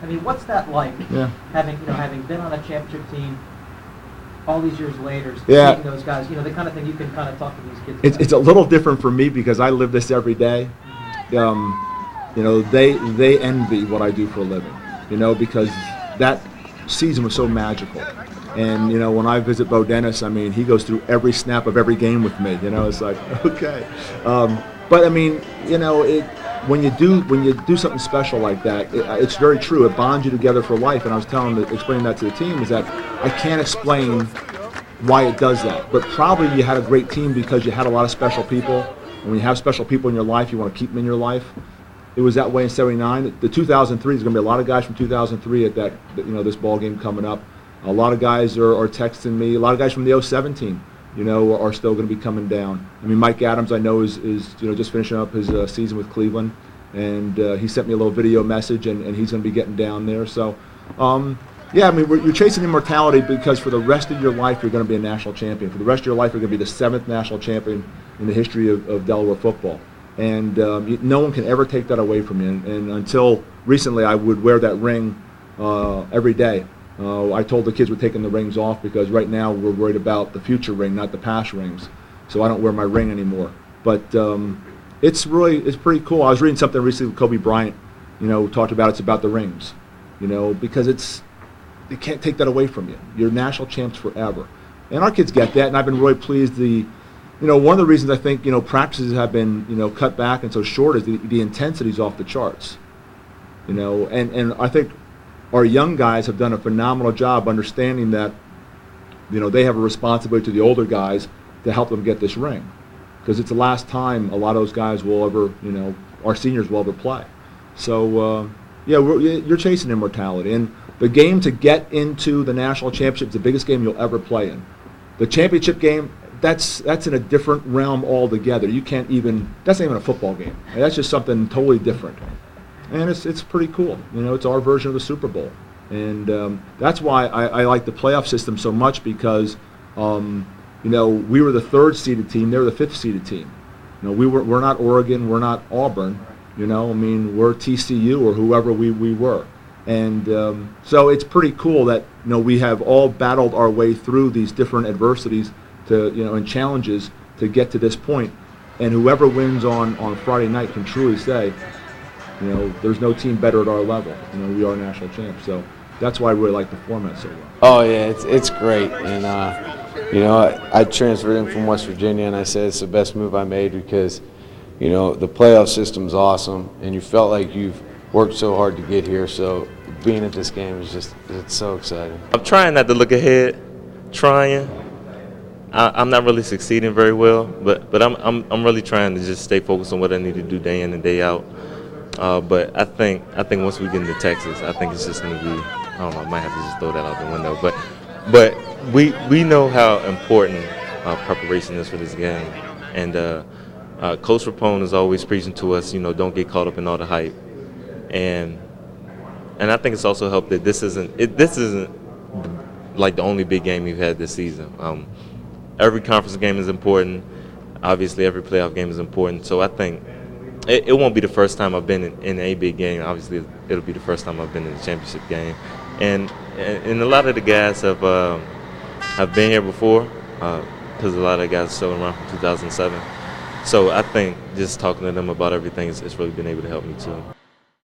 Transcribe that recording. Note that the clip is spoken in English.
I mean, what's that like? Yeah. Having been on a championship team all these years later, yeah. seeing those guys, the kind of thing you can kind of talk to these kids about. It's a little different for me because I live this every day. They envy what I do for a living, because that season was so magical. And, when I visit Bo Dennis, I mean, he goes through every snap of every game with me. It's like, okay. But, I mean, when you do something special like that, it's very true. It bonds you together for life. And I was explaining that to the team is that I can't explain why it does that. But probably you had a great team because you had a lot of special people. And when you have special people in your life, you want to keep them in your life. It was that way in '79. The 2003 is going to be a lot of guys from 2003 at that, this ball game coming up. A lot of guys are texting me. A lot of guys from the 07 team, are still going to be coming down. I mean, Mike Adams, I know is just finishing up his season with Cleveland, and he sent me a little video message, and he's going to be getting down there. So, yeah, I mean, you're chasing immortality because for the rest of your life you're going to be a national champion. For the rest of your life you're going to be the 7th national champion in the history of Delaware football. And no one can ever take that away from you. And until recently, I would wear that ring every day. I told the kids we're taking the rings off because right now we're worried about the future ring, not the past rings. So I don't wear my ring anymore. But it's pretty cool. I was reading something recently with Kobe Bryant. Talked about it's about the rings. Because you can't take that away from you. You're national champs forever. And our kids get that, and I've been really pleased. One of the reasons I think, practices have been, cut back and so short is the intensity's off the charts. And I think our young guys have done a phenomenal job understanding that, they have a responsibility to the older guys to help them get this ring. Because it's the last time a lot of those guys will ever, our seniors will ever play. So, you're chasing immortality. And the game to get into the national championship is the biggest game you'll ever play in. The championship game, that's in a different realm altogether. That's not even a football game. That's just something totally different. And it's pretty cool. It's our version of the Super Bowl. And that's why I like the playoff system so much because, we were the 3rd seeded team. They were the 5th seeded team. We're not Oregon. We're not Auburn. We're TCU or whoever we were. And so it's pretty cool that, we have all battled our way through these different adversities and challenges to get to this point. And whoever wins on Friday night can truly say, there's no team better at our level. We are national champs. So that's why I really like the format so well. Oh, yeah, it's great. And, I transferred in from West Virginia, and I said it's the best move I made because, the playoff system's awesome, and you felt like you've worked so hard to get here. So being at this game is it's so exciting. I'm trying not to look ahead, I'm not really succeeding very well, but I'm really trying to just stay focused on what I need to do day in and day out. But I think once we get into Texas, I think it's just going to be, I don't know, I might have to just throw that out the window. But we know how important preparation is for this game, and Coach Rapone is always preaching to us, don't get caught up in all the hype, and I think it's also helped that this isn't like the only big game we've had this season. Every conference game is important. Obviously, every playoff game is important. So I think it won't be the first time I've been in a big game. Obviously, it'll be the first time I've been in a championship game. And a lot of the guys have been here before because a lot of the guys are still around from 2007. So I think just talking to them about everything has really been able to help me too.